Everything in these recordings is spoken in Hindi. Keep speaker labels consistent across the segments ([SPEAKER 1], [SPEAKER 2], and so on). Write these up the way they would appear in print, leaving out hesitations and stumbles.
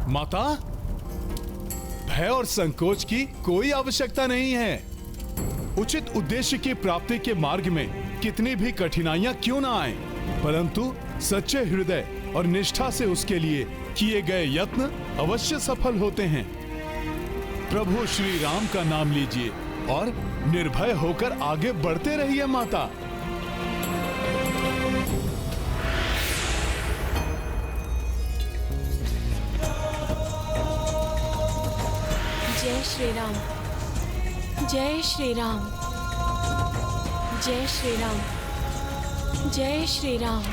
[SPEAKER 1] माता, भय और संकोच की कोई आवश्यकता नहीं है। उचित उद्देश्य की प्राप्ति के मार्ग में कितनी भी कठिनाइयां क्यों ना आए, परंतु सच्चे हृदय और निष्ठा से उसके लिए किए गए यत्न अवश्य सफल होते हैं। प्रभु श्री राम का नाम लीजिए और निर्भय होकर आगे बढ़ते रहिए माता।
[SPEAKER 2] जय श्री राम, जय श्री राम, जय श्री राम, जय श्री राम।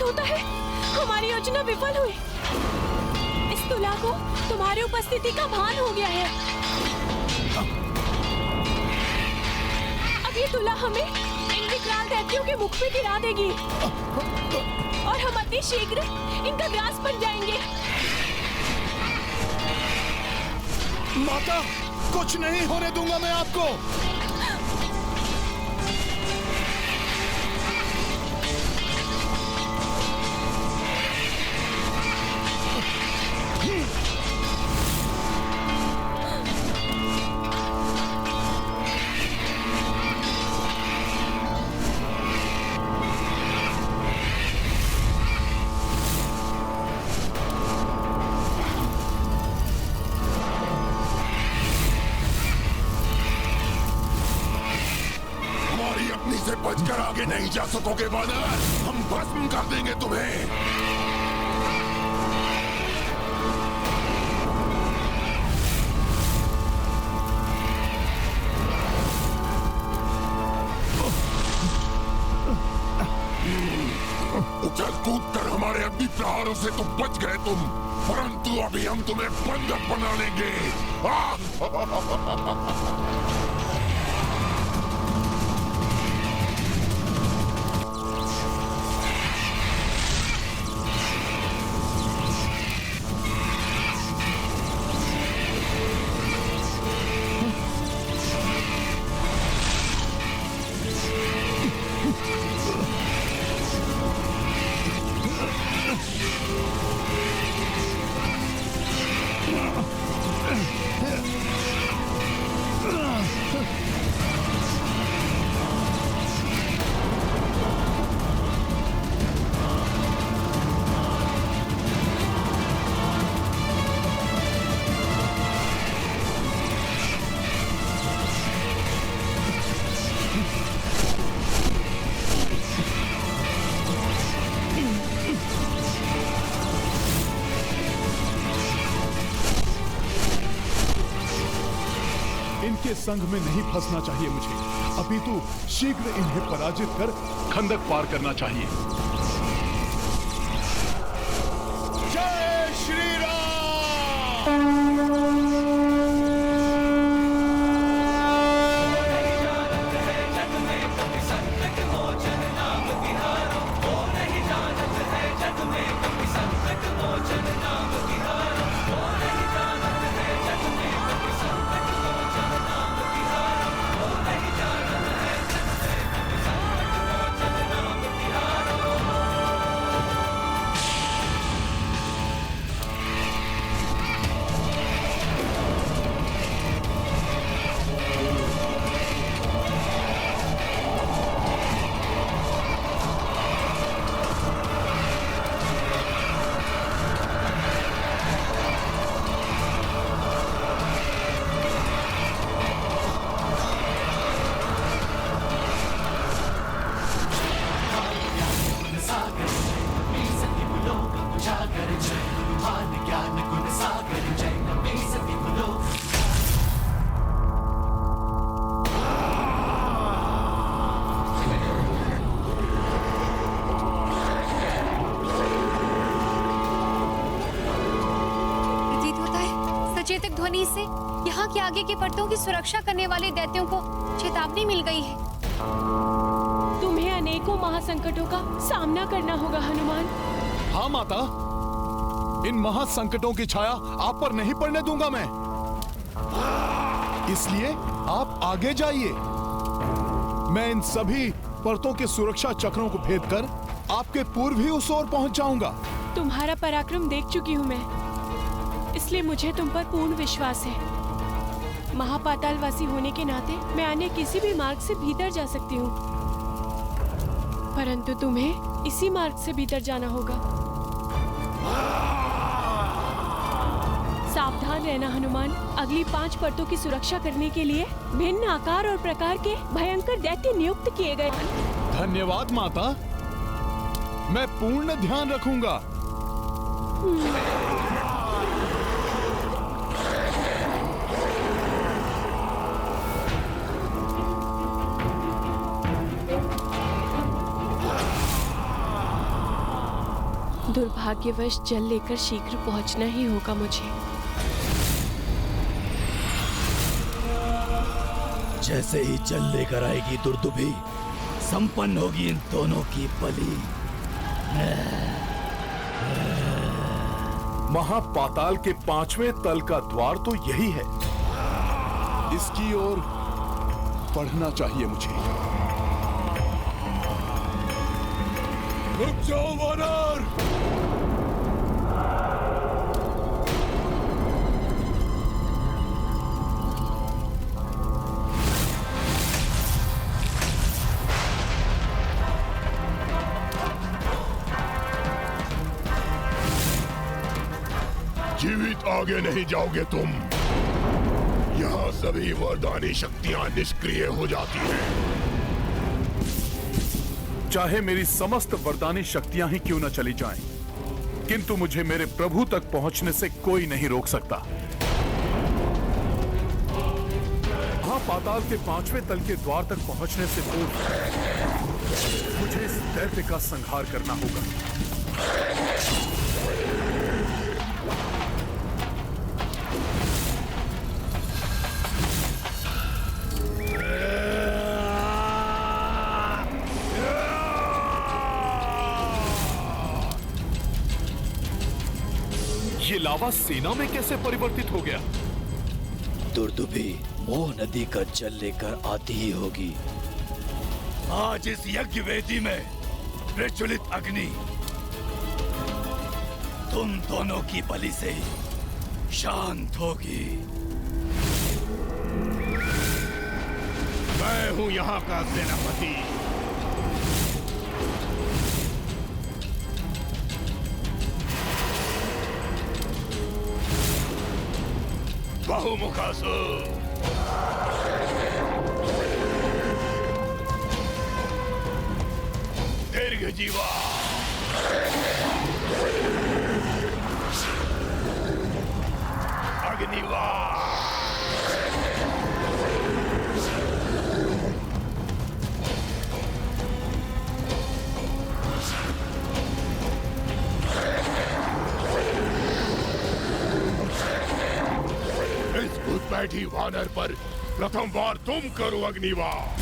[SPEAKER 2] होता है हमारी योजना विफल हुई। इस तुला को तुम्हारी उपस्थिति का भान हो गया है। अब ये तुला हमें इन विकराल दैत्यों के मुख पे गिरा देगी और हम अति शीघ्र इनका ग्रास बन जाएंगे।
[SPEAKER 1] माता, कुछ नहीं होने दूंगा मैं आपको।
[SPEAKER 3] से बचकर आगे नहीं जा सकोगे वानर, हम भस्म कर देंगे तुम्हें। उछल कूद कर हमारे अग्नि प्रहारों से तो बच गए तुम, परंतु अभी हम तुम्हें बंधक बना लेंगे।
[SPEAKER 1] इनके संग में नहीं फंसना चाहिए मुझे, अपितु शीघ्र इन्हें पराजित कर खंदक पार करना चाहिए। जय श्री राम।
[SPEAKER 4] ध्वनि से यहाँ के आगे की परतों की सुरक्षा करने वाले दैत्यों को चेतावनी मिल गई है।
[SPEAKER 2] तुम्हें अनेकों महासंकटों का सामना करना होगा हनुमान।
[SPEAKER 1] हाँ माता, इन महासंकटों की छाया आप पर नहीं पड़ने दूंगा मैं। इसलिए आप आगे जाइए। मैं इन सभी परतों के सुरक्षा चक्रों को भेद कर आपके पूर्व ही उस ओर पहुंच जाऊंगा।
[SPEAKER 2] तुम्हारा पराक्रम देख चुकी हूँ मैं, इसलिए मुझे तुम पर पूर्ण विश्वास है। महापातालवासी होने के नाते मैं अन्य किसी भी मार्ग से भीतर जा सकती हूँ, परंतु तुम्हें इसी मार्ग से भीतर जाना होगा। सावधान रहना हनुमान। अगली 5 परतों की सुरक्षा करने के लिए भिन्न आकार और प्रकार के भयंकर दैत्य नियुक्त किए गए।
[SPEAKER 1] धन्यवाद माता, मैं पूर्ण ध्यान रखूंगा।
[SPEAKER 2] दुर्भाग्यवश जल लेकर शीघ्र पहुंचना ही होगा मुझे।
[SPEAKER 5] जैसे ही जल लेकर आएगी दुर्दुभी, संपन्न होगी इन दोनों की बलि।
[SPEAKER 1] महापाताल के 5वें तल का द्वार तो यही है। इसकी ओर पढ़ना चाहिए मुझे। रुक जाओ वानर!
[SPEAKER 3] जीवित आगे नहीं जाओगे तुम। यहाँ सभी वरदानी शक्तियाँ निष्क्रिय हो जाती हैं।
[SPEAKER 1] चाहे मेरी समस्त वरदानी शक्तियां ही क्यों न चली जाएं, किंतु मुझे मेरे प्रभु तक पहुंचने से कोई नहीं रोक सकता। महापाताल के 5वें तल के द्वार तक पहुंचने से पूर्व मुझे इस दैत्य का संहार करना होगा। ये लावा सेना में कैसे परिवर्तित हो गया?
[SPEAKER 5] दुर्दुभी मोह नदी का जल लेकर आती ही होगी। आज इस यज्ञ वेदी में प्रज्वलित अग्नि तुम दोनों की बलि से ही शांत होगी।
[SPEAKER 3] मैं हूँ यहाँ का सेनापति। बहुमुखासुर, दीर्घजीवा, अग्निवार, बैठी वानर पर प्रथम बार तुम करो अग्निवार।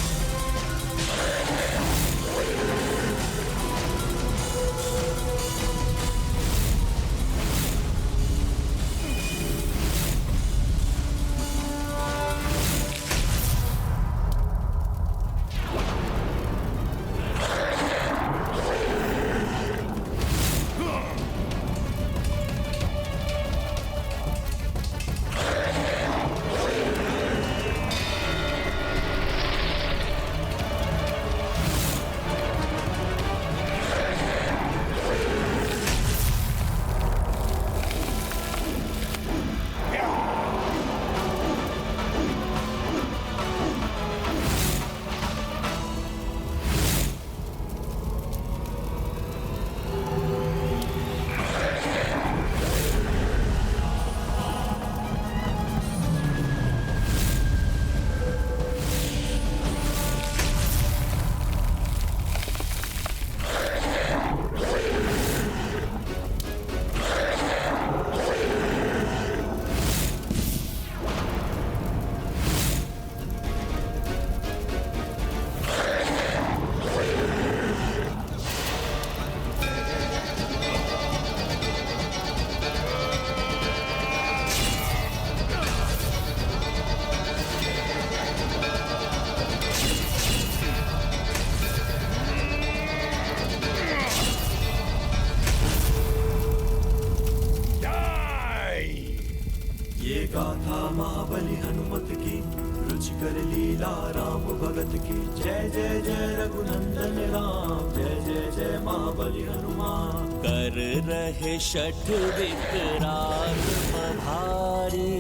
[SPEAKER 6] भगत की जय जय जय रघुनंदन राम, जय जय जय महाबली हनुमान। कर रहे छठ विकराल पधारी,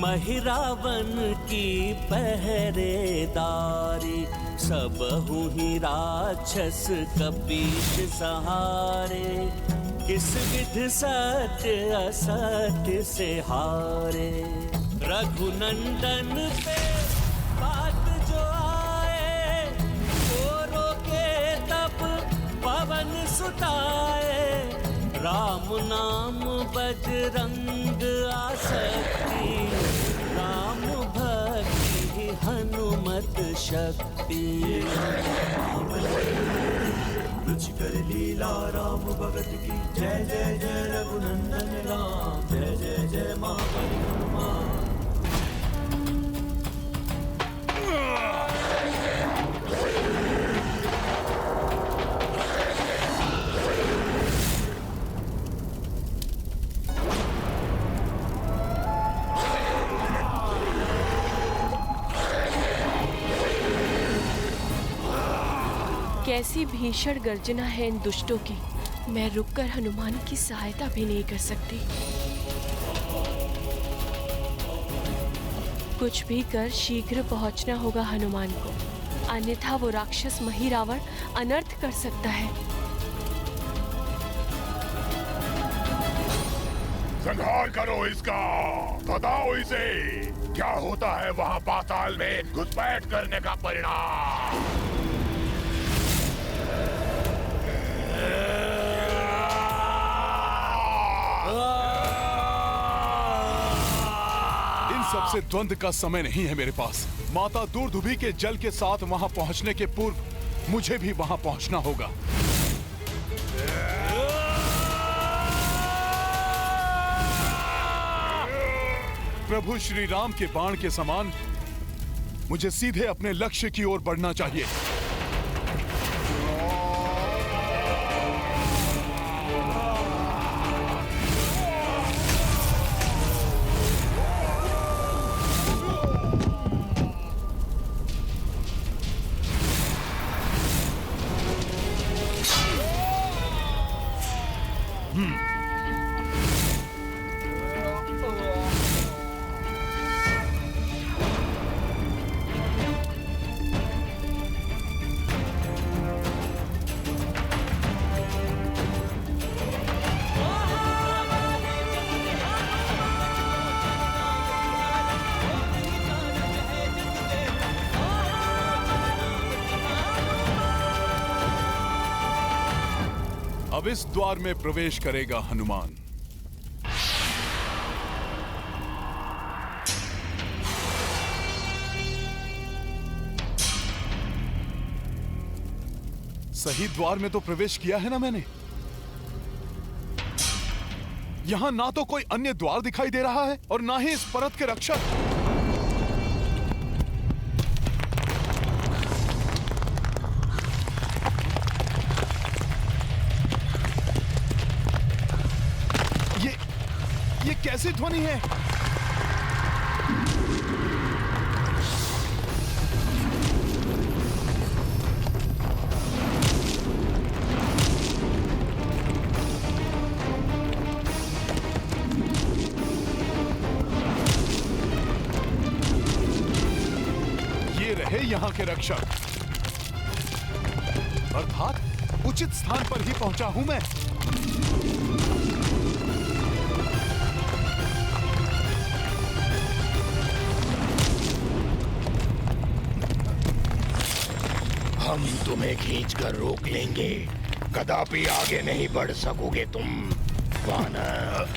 [SPEAKER 6] महिरावन की पहरेदारी। सबहु ही राक्षस कपीश सहारे, किस विध सत्य असत्य से हारे। रघुनंदन पे बात जो आए, तो रोके तब पवन सुताए। राम नाम बजरंग आसक्ति, राम भक्ति हनुमत शक्ति। रुचि कर लीला राम भगत की जय जय जय रघुनंदन राम, जय जय जय महाबली हनुमान।
[SPEAKER 2] कैसी भीषण गर्जना है इन दुष्टों की। मैं रुककर हनुमान की सहायता भी नहीं कर सकती। कुछ भी कर शीघ्र पहुंचना होगा हनुमान को, अन्यथा वो राक्षस महिरावण अनर्थ कर सकता है।
[SPEAKER 3] संहार करो इसका, बताओ इसे क्या होता है वहाँ पाताल में घुसपैठ करने का परिणाम।
[SPEAKER 1] सबसे द्वंद्व का समय नहीं है मेरे पास। माता दूरदुभी के जल के साथ वहां पहुंचने के पूर्व मुझे भी वहां पहुंचना होगा। प्रभु श्री राम के बाण के समान मुझे सीधे अपने लक्ष्य की ओर बढ़ना चाहिए। अब इस द्वार में प्रवेश करेगा हनुमान। सही द्वार में तो प्रवेश किया है ना मैंने। यहां ना तो कोई अन्य द्वार दिखाई दे रहा है और ना ही इस परत के रक्षक। ये कैसी ध्वनि है? ये रहे यहाँ के रक्षक। अर्थात उचित स्थान पर ही पहुंचा हूं मैं।
[SPEAKER 3] हम तुम्हें खींचकर रोक लेंगे, कदापि आगे नहीं बढ़ सकोगे तुम वानर।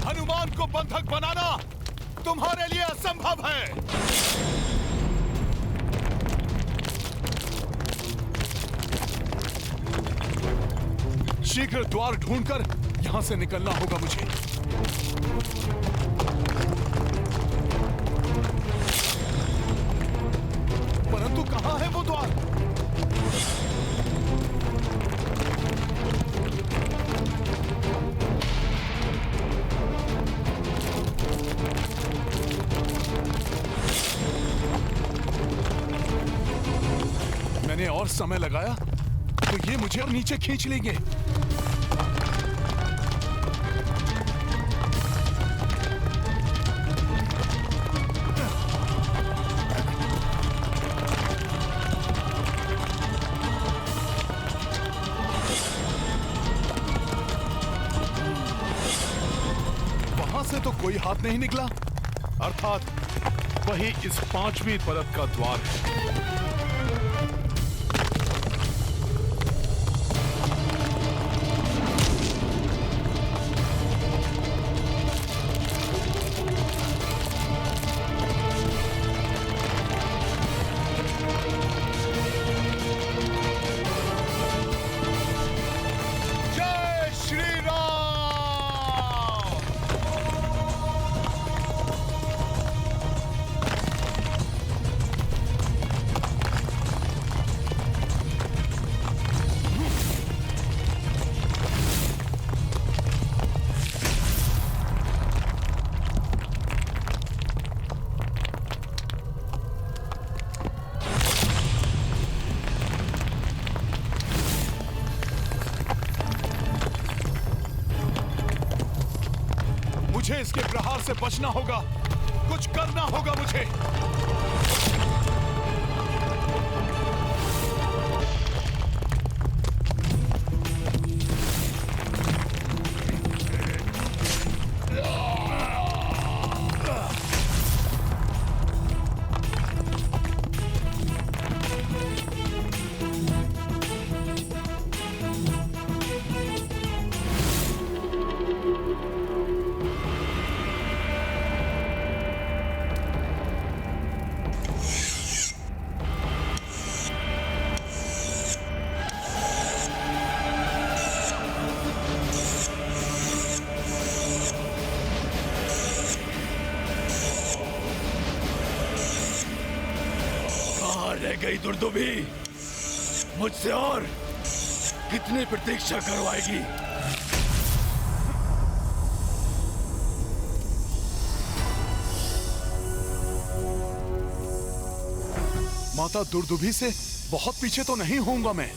[SPEAKER 1] हनुमान को बंधक बनाना तुम्हारे लिए असंभव है। शीघ्र द्वार ढूंढकर यहां से निकलना होगा मुझे। और समय लगाया तो ये मुझे और नीचे खींच लेंगे। वहां से तो कोई हाथ नहीं निकला, अर्थात वही इस 5वीं परत का द्वार है। जय श्री राम। मुझे इसके प्रहार से बचना होगा, कुछ करना होगा मुझे।
[SPEAKER 5] कहाँ रह गई दुर्दुभी? मुझसे और कितनी प्रतीक्षा करवाएगी?
[SPEAKER 1] माता दुर्दुभी से बहुत पीछे तो नहीं होऊंगा मैं।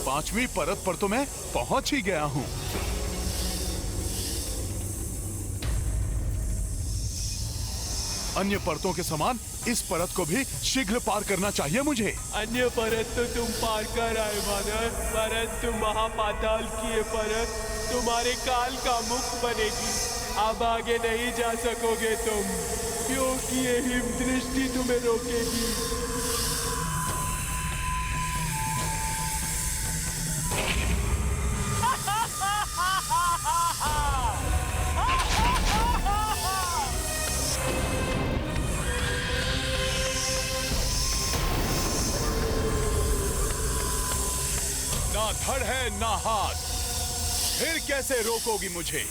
[SPEAKER 1] 5वीं परत पर तो मैं पहुंच ही गया हूं। अन्य परतों के समान इस परत को भी शीघ्र पार करना चाहिए मुझे।
[SPEAKER 7] अन्य परत तो तुम पार कर आए मानव, परंतु महापाताल की ये परत तुम्हारे काल का मुख बनेगी। अब आगे नहीं जा सकोगे तुम, क्योंकि ये हिम दृष्टि तुम्हें रोकेगी।
[SPEAKER 1] ना धड़ है ना हाथ, फिर कैसे रोकोगी मुझे?